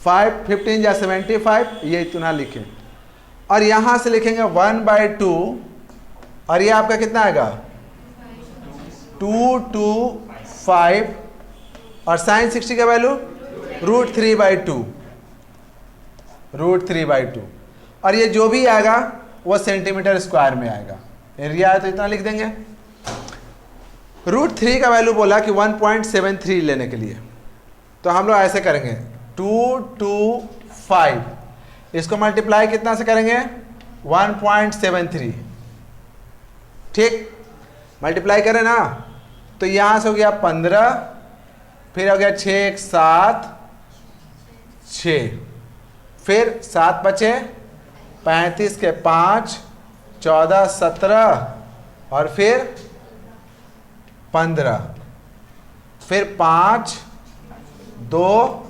5 15 या 75, ये इतना लिखें, और यहाँ से लिखेंगे 1/2, और ये आपका कितना आएगा 225, और साइन 60 का वैल्यू √3/2, √3/2, और ये जो भी आएगा वो सेंटीमीटर स्क्वायर में आएगा। एरिया है तो इतना लिख देंगे। √3 का वैल्यू बोला कि 1.73 लेने के लिए, तो हम लोग ऐसे करेंगे 225, इसको मल्टीप्लाई कितना से करेंगे 1.73, ठीक, मल्टीप्लाई करें ना, तो यहाँ से हो गया 15, फिर हो गया 6 7 6, फिर 7 बचे 35 के 5 14 17, और फिर 15, फिर 5 2,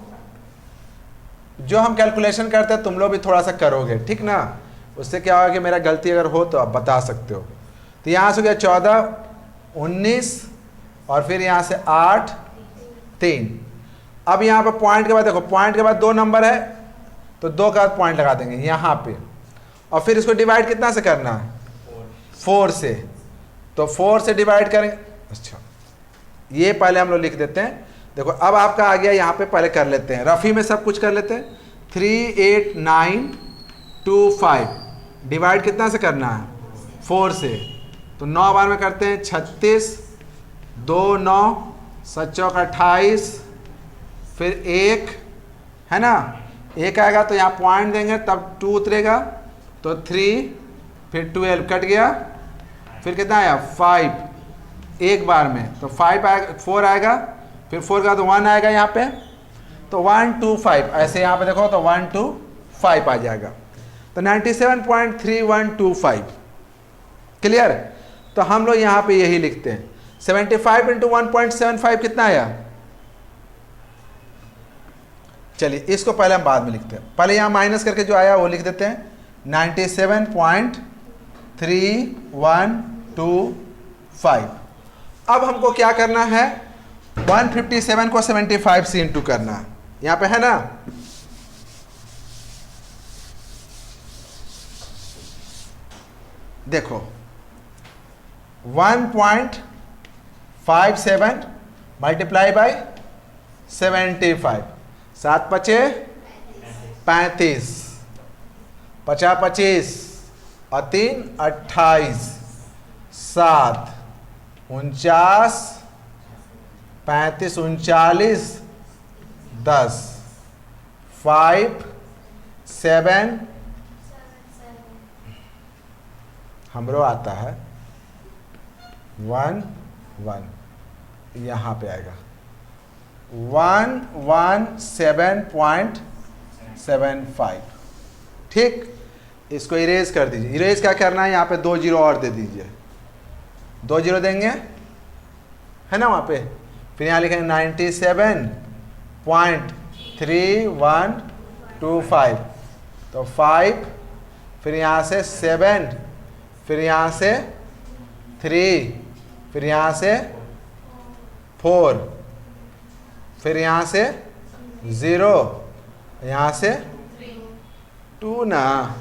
जो हम कैलकुलेशन करते हैं तुम लोग भी थोड़ा सा करोगे, ठीक ना, उससे क्या होगा कि मेरा गलती अगर हो तो आप बता सकते हो। तो यहाँ से हो गया 14 19, और फिर यहाँ से 8 3। अब यहाँ पर पॉइंट के बाद देखो, पॉइंट के बाद 2 नंबर है तो 2 का पॉइंट लगा देंगे यहाँ पे, और फिर इसको डिवाइड कितना से करना है 4 से, तो 4 से डिवाइड करेंगे। अच्छा ये पहले हम लोग लिख देते हैं, देखो अब आपका आ गया, यहाँ पे पहले कर लेते हैं, रफ़ी में सब कुछ कर लेते हैं। 38925 डिवाइड कितना से करना है 4 से, तो 9 बार में करते हैं 36, 2 9 7 चौक 28, फिर 1 है ना, 1 आएगा तो यहाँ पॉइंट देंगे तब 2 उतरेगा, तो 3 फिर 12 कट गया, फिर कितना आया 5 एक बार में, तो 5 आएगा, 4 आएगा, फिर 4 का तो 1 आएगा यहाँ पे, तो 1 2 5 ऐसे यहाँ पे देखो तो 1 2 5 आ जाएगा, तो 97.3125 क्लियर। तो हम लोग यहाँ पे यही लिखते हैं 75 इंटू 1.75 कितना आया। चलिए इसको पहले हम बाद में लिखते हैं, पहले यहाँ माइनस करके जो आया वो लिख देते हैं 97.3125। अब हमको क्या करना है 157 को 75 से इंटू करना है, यहाँ पे है ना। देखो 1.57 मल्टीप्लाई बाई 75, 7 पचे 35, 50 25 और 3 28, 7 49 35 39 10 5 7 हमरो आता है 1 1 यहाँ पे आएगा 117.75। ठीक, इसको इरेज कर दीजिए। इरेज क्या करना है, यहाँ पे 2 जीरो और दे दीजिए, 2 जीरो देंगे है ना वहाँ पे, फिर यहाँ लिखेंगे 97.3125, तो 5, फिर यहाँ से 7, फिर यहाँ से 3, फिर यहाँ से 4, फिर यहाँ से 0, यहाँ से 2 ना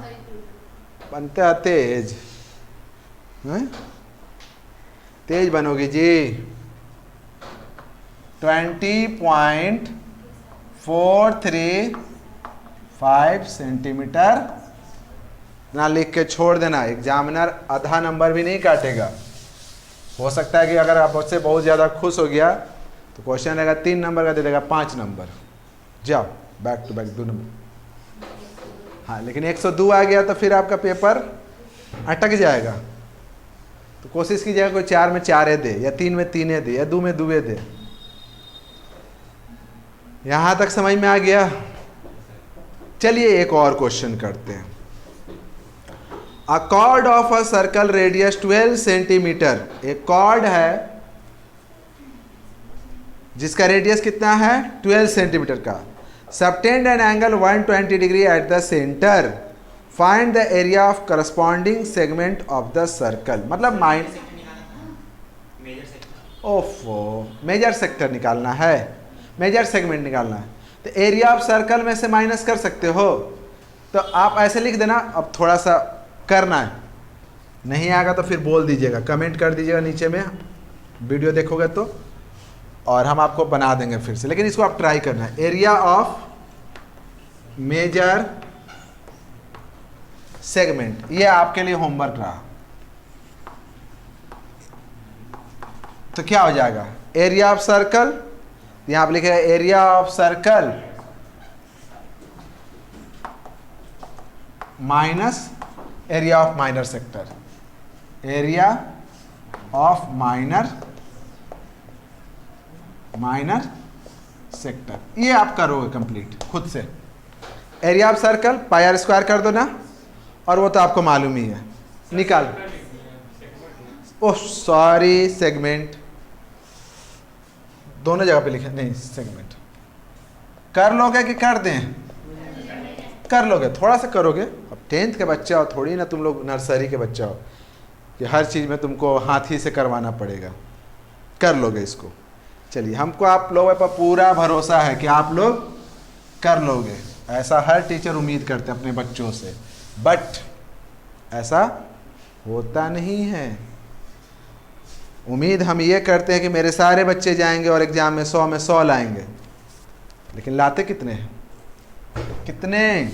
बनते हैं तेज, तेज बनोगी जी। 20.435 सेंटीमीटर ना लिख के छोड़ देना, एग्जामिनर आधा नंबर भी नहीं काटेगा। हो सकता है कि अगर आप उससे बहुत ज़्यादा खुश हो गया तो क्वेश्चन रहेगा 3 नंबर का, दे देगा 5 नंबर, जाओ बैक टू बैक 2 नंबर। हाँ लेकिन 102 आ गया तो फिर आपका पेपर अटक जाएगा। तो कोशिश कीजिएगा कोई 4 में 4 दे, या 3 में 3 दे, या 2 में 2 दे। यहाँ तक समझ में आ गया। चलिए एक और क्वेश्चन करते हैं। अ chord of a circle radius 12 centimetre, एक कॉर्ड है जिसका रेडियस कितना है 12 सेंटीमीटर का, subtend an angle 120 degree at the centre, find the area of corresponding segment of the circle. मतलब मेजर सेक्टर निकालना है, मेजर सेगमेंट निकालना है। तो एरिया ऑफ सर्कल में से माइनस कर सकते हो, तो आप ऐसे लिख देना। अब थोड़ा सा करना है, नहीं आएगा तो फिर बोल दीजिएगा, कमेंट कर दीजिएगा नीचे में, वीडियो देखोगे तो, और हम आपको बना देंगे फिर से। लेकिन इसको आप ट्राई करना है। एरिया ऑफ मेजर सेगमेंट, ये आपके लिए होमवर्क रहा। तो क्या हो जाएगा, एरिया ऑफ सर्कल, यहां आप लिखेगा area of circle minus area of minor sector, area of minor sector, ये आप करोगे कंप्लीट खुद से। Area of circle pi are square कर दो ना, और वो तो आपको मालूम ही है, निकाल। ओह सॉरी, सेगमेंट दोनों जगह पे लिखे, नहीं सेगमेंट। कर लोगे कि कर दें? कर लोगे, थोड़ा सा करोगे। अब 10th के बच्चे हो, थोड़ी ना तुम लोग नर्सरी के बच्चे हो कि हर चीज़ में तुमको हाथ ही से करवाना पड़ेगा। कर लोगे इसको। चलिए, हमको आप लोगों पर पूरा भरोसा है कि आप लोग कर लोगे। ऐसा हर टीचर उम्मीद करते हैं अपने बच्चों से, बट ऐसा होता नहीं है। उम्मीद हम ये करते हैं कि मेरे सारे बच्चे जाएंगे और एग्जाम में 100 में 100 लाएंगे, लेकिन लाते कितने हैं? कितने?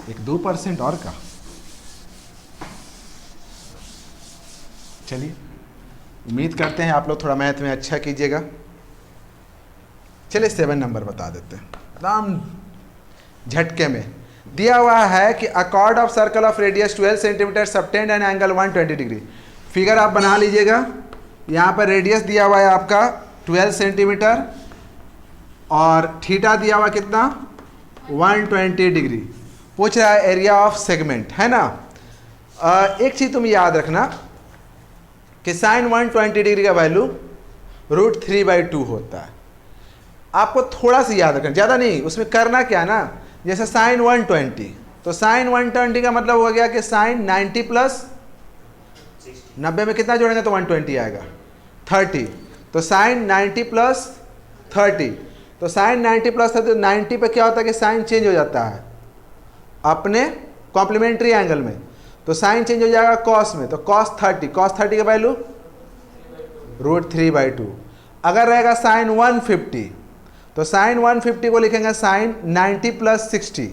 1-2% और का। चलिए, उम्मीद करते हैं आप लोग थोड़ा मैथ में अच्छा कीजिएगा। चलिए 7 नंबर बता देते हैं एकदम झटके में। दिया हुआ है कि a chord of circle of radius 12 centimetre subtend an angle 120 degree. Figure आप बना लीजिएगा। यहाँ पर रेडियस दिया हुआ है आपका 12 सेंटीमीटर और थीटा दिया हुआ कितना 120 डिग्री। पूछ रहा है एरिया ऑफ सेगमेंट, है ना। एक चीज़ तुम याद रखना कि साइन 120 डिग्री का वैल्यू √3/2 होता है। आपको थोड़ा सा याद रखना, ज़्यादा नहीं। उसमें करना क्या ना, जैसे साइन 120, तो साइन 120 का मतलब हो गया कि साइन 90 प्लस 90 में कितना जोड़ेंगे तो 120 आएगा 30। तो साइन 90 प्लस 30, तो साइन 90 प्लस 30, 90 पे क्या होता है कि साइन चेंज हो जाता है अपने कॉम्प्लीमेंट्री एंगल में, तो साइन चेंज हो जाएगा कॉस में, तो कॉस 30 का वैल्यू √3/2। अगर रहेगा साइन 150, तो साइन 150 को लिखेंगे साइन 90 प्लस 60,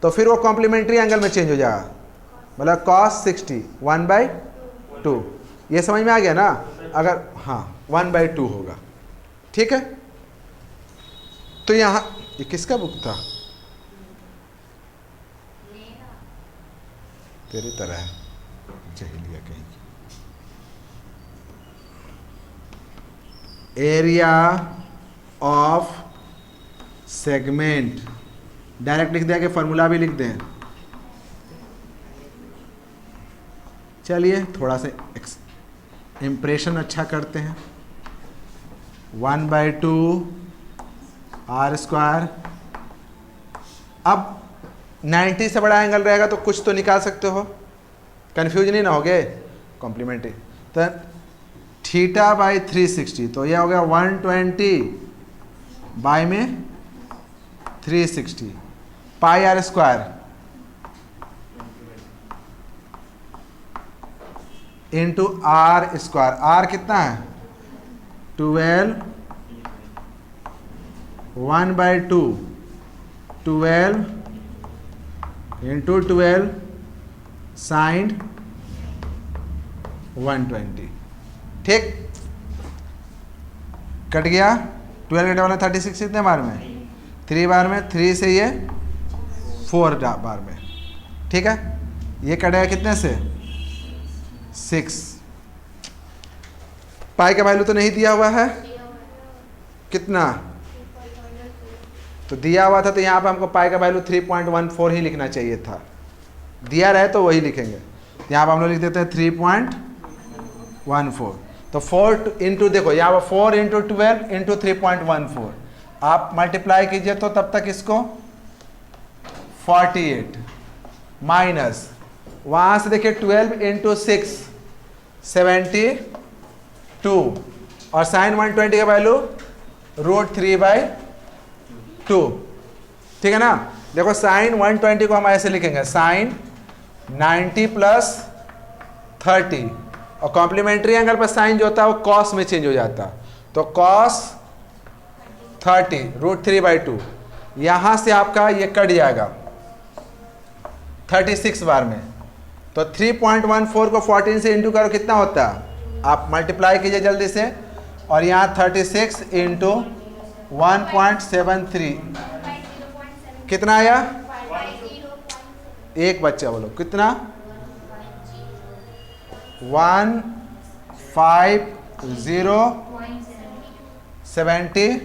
तो फिर वो कॉम्प्लीमेंट्री एंगल में चेंज हो जाएगा, मतलब कॉस 60 1/2। ये समझ में आ गया ना। अगर हाँ 1/2 होगा, ठीक है। तो यहाँ ये किसका बुक था? तेरी तरह है, जहीलिया कहीं की। एरिया ऑफ सेगमेंट डायरेक्ट लिख दिया कि फॉर्मूला भी लिख दें। चलिए थोड़ा सा इम्प्रेशन अच्छा करते हैं। 1/2 r²। अब 90 से बड़ा एंगल रहेगा तो कुछ तो निकाल सकते हो, कंफ्यूज नहीं ना होगे। कॉम्प्लीमेंट्री तो θ/360, तो यह हो गया 120 बाय में 360 πr² इंटू r²। r कितना है 12, 1/2 12 इंटू 12 साइन 120, ठीक। कट गया। 12 कटे वाला 36 कितने बार में 3 बार में, 3 से ये 4 बार में, ठीक है। ये कटेगा कितने से 6। पाई का वैल्यू तो नहीं दिया हुआ है, कितना तो दिया हुआ था, तो यहाँ पे हमको पाई का वैल्यू 3.14 ही लिखना चाहिए था। दिया रहे तो वही लिखेंगे। यहाँ पर हम लोग लिख देते हैं 3.14। तो 4 इंटू, देखो यहाँ पर 4 इंटू 12 इंटू 3.14 आप मल्टीप्लाई कीजिए तो तब तक इसको 48 माइनस वहाँ से देखिए 12 इंटू 6 72 और साइन 120 का वैल्यू √3/2, ठीक है ना। देखो साइन 120 को हम ऐसे लिखेंगे साइन 90 प्लस 30 और कॉम्प्लीमेंट्री एंगल पर साइन जो होता है वो कॉस में चेंज हो जाता है, तो कॉस 30 √3/2। यहाँ से आपका ये कट जाएगा 36 बार में, तो 3.14 को 14 से इंटू करो कितना होता है, आप मल्टीप्लाई कीजिए जल्दी से। और यहाँ 36 इंटू 1.73 कितना आया, एक बच्चा बोलो कितना 15070।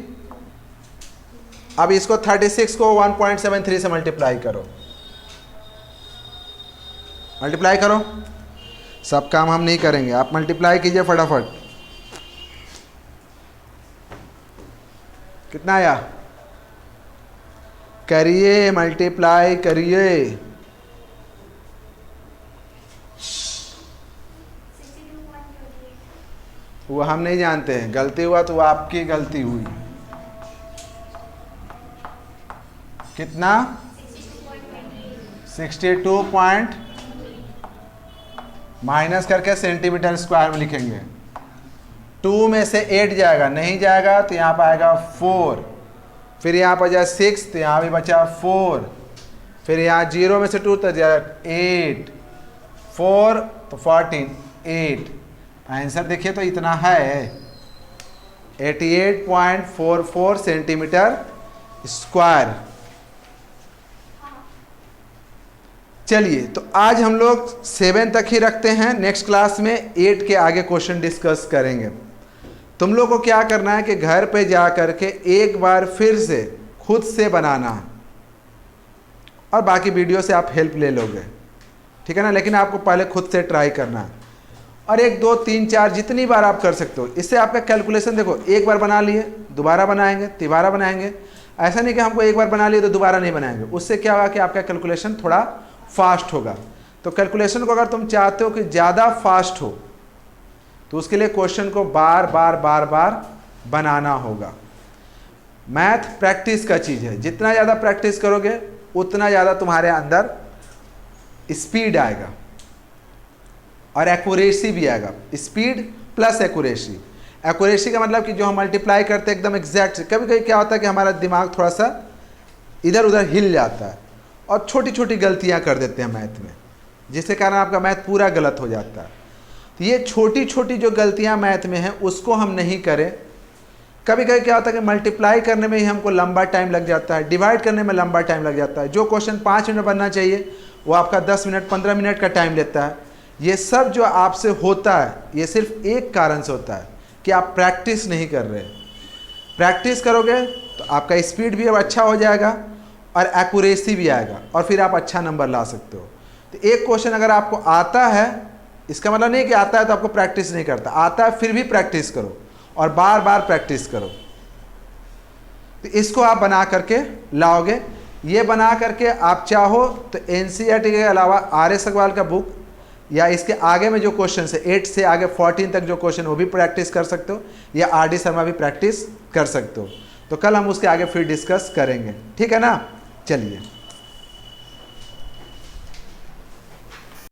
अब इसको 36 को 1.73 से मल्टीप्लाई करो, मल्टीप्लाई करो। सब काम हम नहीं करेंगे, आप मल्टीप्लाई कीजिए फटाफट। कितना आया, करिए मल्टीप्लाई करिए। वो हम नहीं जानते हैं, गलती हुआ तो वो आपकी गलती हुई। कितना 62 पॉइंट माइनस करके सेंटीमीटर स्क्वायर में लिखेंगे। 2 में से 8 जाएगा, नहीं जाएगा तो यहाँ पर आएगा 4, फिर यहाँ पर जाए 6 तो यहाँ भी बचा 4, फिर यहाँ 0 में से 2 तो जाएगा 8, 4 तो 14 8। आंसर देखिए तो इतना है 88.44 सेंटीमीटर स्क्वायर। चलिए, तो आज हम लोग 7 तक ही रखते हैं, नेक्स्ट क्लास में 8 के आगे क्वेश्चन डिस्कस करेंगे। तुम लोग को क्या करना है कि घर पे जा करके एक बार फिर से खुद से बनाना है, और बाकी वीडियो से आप हेल्प ले लोगे, ठीक है ना। लेकिन आपको पहले खुद से ट्राई करना है, और 1 2 3 4 जितनी बार आप कर सकते हो। इससे आपका कैलकुलेशन देखो, एक बार बना लिए दोबारा बनाएंगे, तिबारा बनाएंगे, ऐसा नहीं कि हमको एक बार बना लिए तो दोबारा नहीं बनाएंगे। उससे क्या होगा कि आपका कैलकुलेशन थोड़ा फास्ट होगा। तो कैलकुलेशन को अगर तुम चाहते हो कि ज़्यादा फास्ट हो, तो उसके लिए क्वेश्चन को बार बार बार बार बनाना होगा। मैथ प्रैक्टिस का चीज़ है, जितना ज़्यादा प्रैक्टिस करोगे उतना ज़्यादा तुम्हारे अंदर स्पीड आएगा और एक्यूरेसी भी आएगा। Speed plus accuracy. एक्यूरेसी का मतलब कि जो हम मल्टीप्लाई करते हैं एकदम एग्जैक्ट। कभी कभी क्या होता है कि हमारा दिमाग थोड़ा सा इधर उधर हिल जाता है और छोटी छोटी गलतियां कर देते हैं मैथ में, जिसके कारण आपका मैथ पूरा गलत हो जाता है। तो ये छोटी छोटी जो गलतियां मैथ में हैं उसको हम नहीं करें। कभी कभी क्या होता है कि मल्टीप्लाई करने में ही हमको लंबा टाइम लग जाता है, डिवाइड करने में लंबा टाइम लग जाता है। जो क्वेश्चन 5 मिनट बनना चाहिए वो आपका 10 मिनट 15 मिनट का टाइम लेता है। ये सब जो आपसे होता है ये सिर्फ एक कारण से होता है कि आप प्रैक्टिस नहीं कर रहे। प्रैक्टिस करोगे तो आपका स्पीड भी अब अच्छा हो जाएगा और एक्यूरेसी भी आएगा, और फिर आप अच्छा नंबर ला सकते हो। तो एक क्वेश्चन अगर आपको आता है, इसका मतलब नहीं कि आता है तो आपको प्रैक्टिस नहीं करता, आता है फिर भी प्रैक्टिस करो और बार बार प्रैक्टिस करो। तो इसको आप बना करके लाओगे। ये बना करके आप चाहो तो एनसीईआरटी के अलावा आर.एस. अग्रवाल का बुक या इसके आगे में जो क्वेश्चन है 8 से आगे 14 तक जो क्वेश्चन वो भी प्रैक्टिस कर सकते हो, या आर.डी. शर्मा भी प्रैक्टिस कर सकते हो। तो कल हम उसके आगे फिर डिस्कस करेंगे, ठीक है ना। चलिए।